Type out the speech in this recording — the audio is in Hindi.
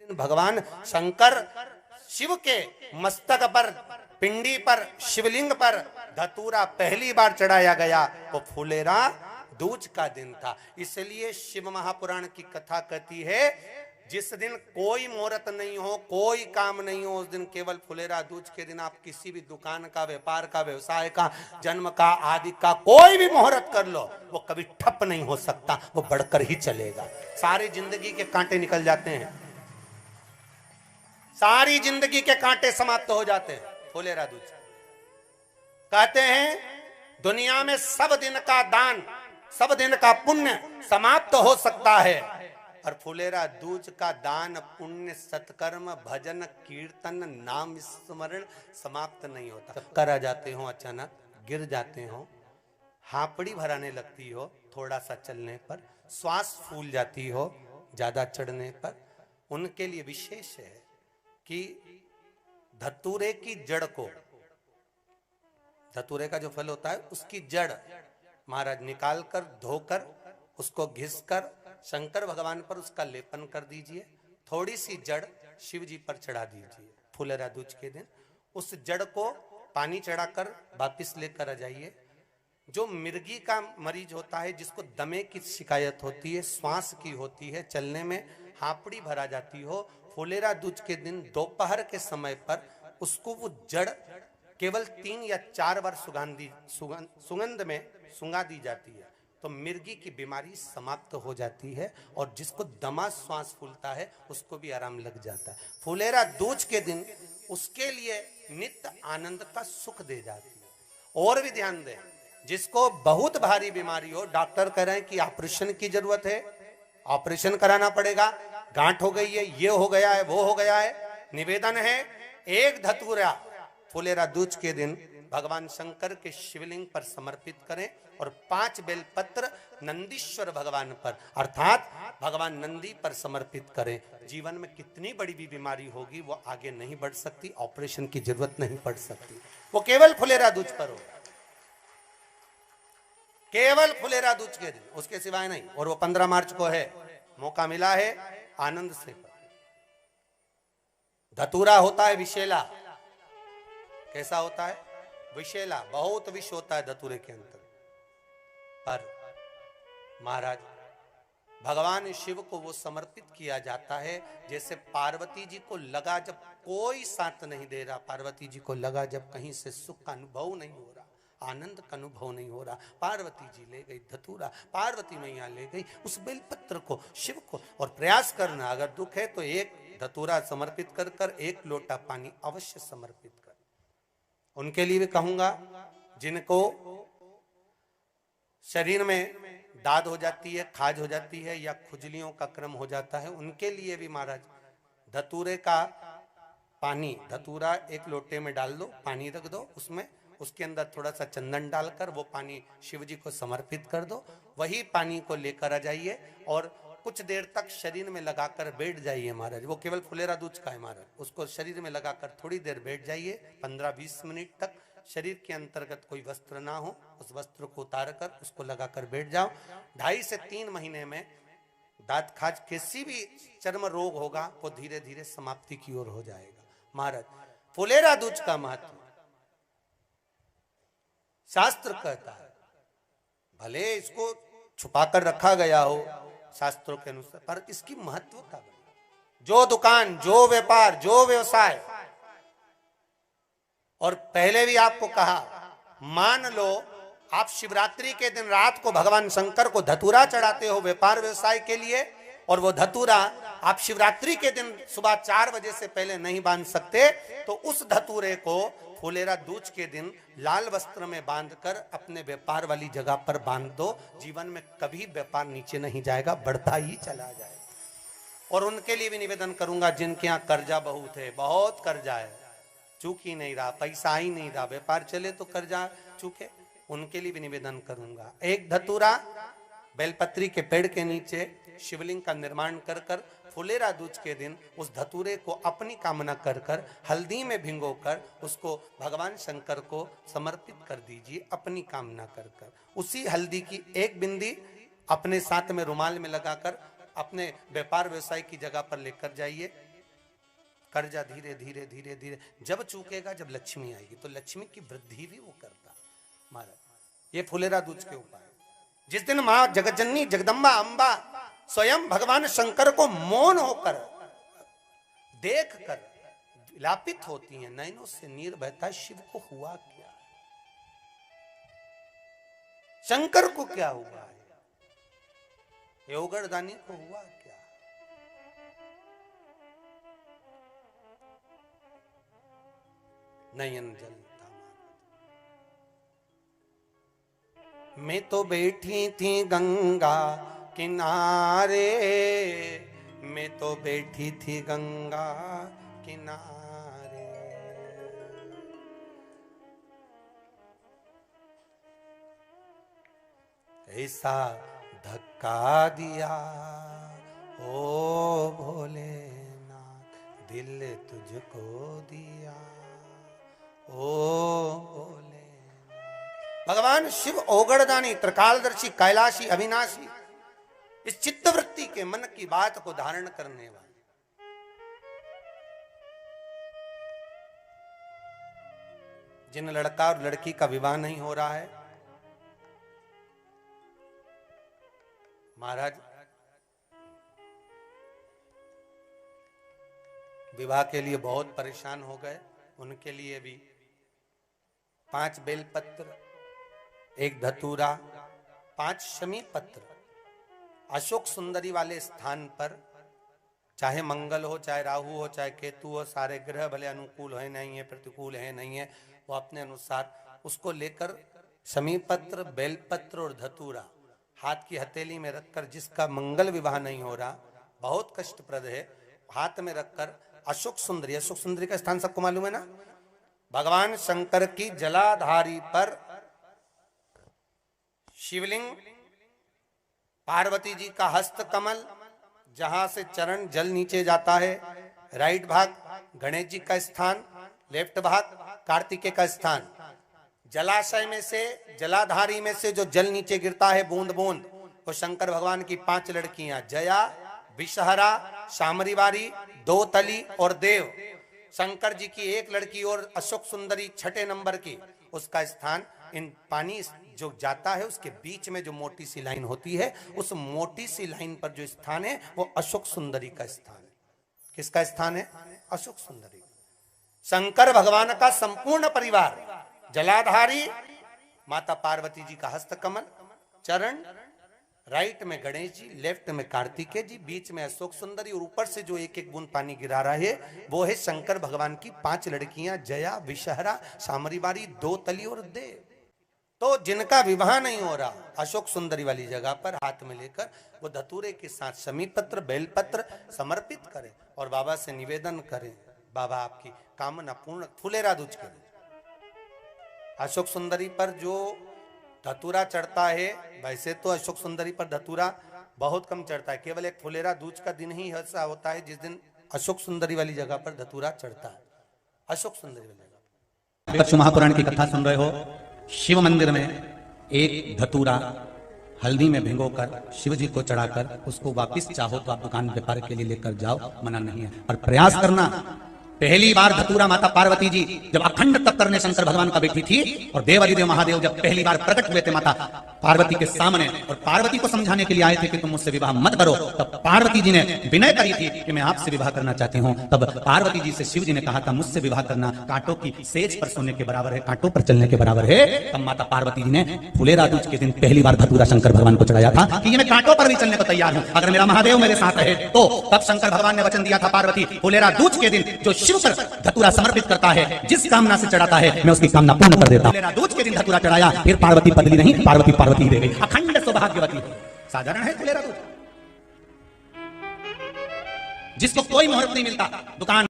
भगवान शंकर शिव के मस्तक पर, पिंडी पर, शिवलिंग पर धतूरा पहली बार चढ़ाया गया, वो फुलेरा दूज का दिन था। इसलिए शिव महापुराण की कथा कहती है जिस दिन कोई मुहूर्त नहीं हो, कोई काम नहीं हो, उस दिन केवल फुलेरा दूज के दिन आप किसी भी दुकान का, व्यापार का, व्यवसाय का, जन्म का, आदि का कोई भी मुहूर्त कर लो, वो कभी ठप नहीं हो सकता, वो बढ़कर ही चलेगा। सारी जिंदगी के कांटे निकल जाते हैं, सारी जिंदगी के कांटे समाप्त हो जाते हैं फुलेरा दूज। कहते हैं दुनिया में सब दिन का दान, सब दिन का पुण्य समाप्त हो सकता है, और फुलेरा दूज का दान, पुण्य, सत्कर्म, भजन, कीर्तन, नाम स्मरण समाप्त नहीं होता। चक्कर आ जाते हो, अचानक गिर जाते हो, हापड़ी भराने लगती हो थोड़ा सा चलने पर, श्वास फूल जाती हो ज्यादा चढ़ने पर, उनके लिए विशेष है कि धतूरे की जड़ को, धतूरे का जो फल होता है उसकी जड़ महाराज निकाल कर, धोकर, उसको घिसकर शंकर भगवान पर उसका लेपन कर दीजिए। थोड़ी सी जड़ शिव जी पर चढ़ा दीजिए फुलेरा दूज के दिन। उस जड़ को पानी चढ़ाकर वापिस लेकर आ जाइए। जो मिर्गी का मरीज होता है, जिसको दमे की शिकायत होती है, श्वास की होती है, चलने में हापड़ी भरा जाती हो, फुलेरा दूज के दिन दोपहर के समय पर उसको वो जड़ केवल 3 या 4 बार सुगंध में सुंगा दी जाती है, तो मिर्गी की बीमारी समाप्त हो जाती है, और जिसको दमा श्वास फूलता है उसको भी आराम लग जाता है। फुलेरा दूज के दिन उसके लिए नित्य आनंद का सुख दे जाती है। और भी ध्यान दें, जिसको बहुत भारी बीमारी हो, डॉक्टर कह रहे हैं कि ऑपरेशन की जरूरत है, ऑपरेशन कराना पड़ेगा, गांठ हो गई है, ये हो गया है, वो हो गया है, निवेदन है एक धतूरा फुलेरा दूज के दिन भगवान शंकर के शिवलिंग पर समर्पित करें, और 5 बेलपत्र नंदीश्वर भगवान पर अर्थात भगवान नंदी पर समर्पित करें। जीवन में कितनी बड़ी भी बीमारी होगी वो आगे नहीं बढ़ सकती, ऑपरेशन की जरूरत नहीं पड़ सकती, वो केवल फुलेरा दूज पर होगा, केवल फुलेरा दूज के दिन, उसके सिवाय नहीं। और वो 15 मार्च को है, मौका मिला है, आनंद से। धतूरा होता है विषैला। कैसा होता है? विषैला, बहुत विष होता है धतूरे के अंदर। पर महाराज भगवान शिव को वो समर्पित किया जाता है जैसे पार्वती जी को लगा, जब कोई साथ नहीं दे रहा, पार्वती जी को लगा जब कहीं से सुख का अनुभव नहीं हो रहा, आनंद का अनुभव नहीं हो रहा, पार्वती जी ले गई धतूरा, पार्वती मैया ले गई उस बेलपत्र को शिव को। और प्रयास करना, अगर दुख है तो एक धतूरा समर्पित कर कर 1 लोटा पानी अवश्य समर्पित कर। उनके लिए भी कहूंगा जिनको शरीर में दाद हो जाती है, खाज हो जाती है, या खुजलियों का क्रम हो जाता है, उनके लिए भी महाराज धतूरे का पानी, धतूरा 1 लोटे में डाल दो, पानी रख दो उसमें, उसके अंदर थोड़ा सा चंदन डालकर वो पानी शिव जी को समर्पित कर दो। वही पानी को लेकर आ जाइए और कुछ देर तक शरीर में लगाकर बैठ जाइए महाराज। वो केवल फुलेरा दूज का है महाराज, उसको शरीर में लगाकर थोड़ी देर बैठ जाइए, 15-20 मिनट तक। शरीर के अंतर्गत कोई वस्त्र ना हो, उस वस्त्र को उतार कर उसको लगाकर बैठ जाओ। 2.5 से 3 महीने में दांत खाज, किसी भी चर्म रोग होगा वो धीरे धीरे समाप्ति की ओर हो जाएगा। महाराज फुलेरा दूज का महत्व शास्त्र कहता है, भले इसको छुपाकर रखा गया हो शास्त्रों के अनुसार, पर इसकी महत्वता, जो दुकान, जो व्यापार, जो व्यवसाय, और पहले भी आपको कहा, मान लो आप शिवरात्रि के दिन रात को भगवान शंकर को धतूरा चढ़ाते हो व्यापार व्यवसाय के लिए, और वो धतूरा आप शिवरात्रि के दिन सुबह 4 बजे से पहले नहीं बांध सकते, तो उस धतूरे को फुलेरा दूज के दिन लाल वस्त्र में बांधकर अपने व्यापार वाली जगह पर बांध दो। जीवन में कभी व्यापार नीचे नहीं जाएगा, बढ़ता ही चला जाएगा। और उनके लिए भी निवेदन करूंगा जिनके यहाँ कर्जा बहुत है, बहुत कर्जा है, चूक ही नहीं रहा, पैसा ही नहीं रहा, व्यापार चले तो कर्जा चूके, उनके लिए भी निवेदन करूंगा, 1 धतूरा बेलपत्री के पेड़ के नीचे शिवलिंग का निर्माण कर कर फुलेरा दूज के दिन उस धतूरे को अपनी कामना कर कर हल्दी में भिंगोकर उसको भगवान शंकर को समर्पित कर दीजिए अपनी कामना कर कर। उसी हल्दी की 1 बिंदी अपने साथ में रुमाल में लगाकर अपने व्यापार व्यवसाय की जगह पर लेकर जाइए। कर्जा धीरे धीरे धीरे धीरे जब चूकेगा, जब लक्ष्मी आएगी तो लक्ष्मी की वृद्धि भी वो करता महाराज। ये फुलेरा दूज के उपाय। जिस दिन मां जगतजननी जगदम्बा अंबा स्वयं भगवान शंकर को मौन होकर देख कर विलापित होती हैं, नैनों से नीर बहता, शिव को हुआ क्या, शंकर को क्या हुआ है, योगरदानी को हुआ क्या। नयन जलता मैं तो बैठी थी गंगा किनारे, मैं तो बैठी थी गंगा किनारे, ऐसा धक्का दिया ओ भोलेनाथ, दिल तुझको दिया ओ भोले। भगवान शिव ओगड़दानी, त्रिकालदर्शी, कैलाशी, अविनाशी, इस चित्तवृत्ति के मन की बात को धारण करने वाले। जिन लड़का और लड़की का विवाह नहीं हो रहा है, महाराज विवाह के लिए बहुत परेशान हो गए, उनके लिए भी 5 बेलपत्र, 1 धतूरा, 5 शमी पत्र अशोक सुंदरी वाले स्थान पर, चाहे मंगल हो, चाहे राहु हो, चाहे केतु हो, सारे ग्रह भले अनुकूल है नहीं है, प्रतिकूल है नहीं है, वो अपने अनुसार उसको लेकर शमी पत्र, बेलपत्र और धतूरा हाथ की हथेली में रखकर, जिसका मंगल विवाह नहीं हो रहा, बहुत कष्टप्रद है, हाथ में रखकर अशोक सुंदरी, अशोक सुंदरी का स्थान सबको मालूम है ना, भगवान शंकर की जलाधारी पर शिवलिंग, पार्वती जी का हस्त कमल, जहां से चरण जल नीचे जाता है, राइट भाग गणेश जी का स्थान, लेफ्ट भाग कार्तिकेय का स्थान। जलाशय में से, जलाधारी में से जो जल नीचे गिरता है बूंद बूंद, वो शंकर भगवान की 5 लड़कियां, जया, विषहरा, शामरीवारी, दोतली और देव। शंकर जी की 1 लड़की और अशोक सुंदरी 6ठे नंबर की, उसका स्थान, इन पानी जो जाता है उसके बीच में जो मोटी सी लाइन होती है, उस मोटी सी लाइन पर जो स्थान है वो अशोक सुंदरी का स्थान है। किसका स्थान है? अशोक सुंदरी। शंकर भगवान का संपूर्ण परिवार, जलाधारी माता पार्वती जी का हस्तकमल, चरण, राइट में गणेश जी, लेफ्ट में कार्तिकेय जी, बीच में अशोक सुंदरी, और ऊपर से जो 1-1 बूंद पानी गिरा रहा है वो है शंकर भगवान की 5 लड़कियां, जया, विषहरा, शामरीवारी, दोतली और देव। तो जिनका विवाह नहीं हो रहा, अशोक सुंदरी वाली जगह पर हाथ में लेकर वो धतूरे के साथ शमी पत्र, बेलपत्र समर्पित करें और बाबा से निवेदन करें, बाबा आपकी कामना पूर्ण। फुलेरा दूज करें। अशोक सुंदरी पर जो धतूरा चढ़ता है, वैसे तो अशोक सुंदरी पर धतूरा बहुत कम चढ़ता है, केवल एक फुलेरा दूज का दिन ही ऐसा होता है जिस दिन अशोक सुंदरी वाली जगह पर धतूरा चढ़ता है। अशोक सुंदरी वाली जगह। कच्छ महापुराण की कथा सुन रहे हो। शिव मंदिर में 1 धतूरा हल्दी में भिगोकर शिव जी को चढ़ाकर उसको वापिस चाहो तो आप दुकान व्यापार के लिए लेकर जाओ, मना नहीं है। और प्रयास करना, पहली बार धतूरा माता पार्वती जी जब अखंड तप करने शंकर भगवान का बेटी थी और देवादिदेव महादेव जब पहली बार प्रकट हुए थे माता पार्वती के सामने और पार्वती को समझाने के लिए आए थे कि तुम मुझसे विवाह मत करो, तब पार्वती जी ने विनय करी थी कि मैं आपसे विवाह करना चाहती हूँ। तब पार्वती जी से शिव जी ने कहा था मुझसे विवाह करना कांटों की सेज पर सोने के बराबर है, कांटों पर चलने के बराबर है। तब माता पार्वती जी ने फुलेरा दूज के दिन पहली बार धतूरा शंकर भगवान को चढ़ाया था कि ये मैं कांटों पर भी चलने को तैयार हूँ अगर मेरा महादेव मेरे साथ रहे तो। तब शंकर भगवान ने वचन दिया था पार्वती, फुलेरा दूज के दिन जो शिव पर धतूरा समर्पित करता है, जिस कामना से चढ़ाता है, मैं उसकी कामना पूर्ण कर देता हूं। फुलेरा दूज के दिन धतूरा चढ़ाया, फिर पार्वती बदली नहीं, पार्वती पार्वती ही रह गई, अखंड सौभाग्यवती। साधारण है फुलेरा दूज। जिसको कोई मुहूर्त नहीं मिलता, दुकान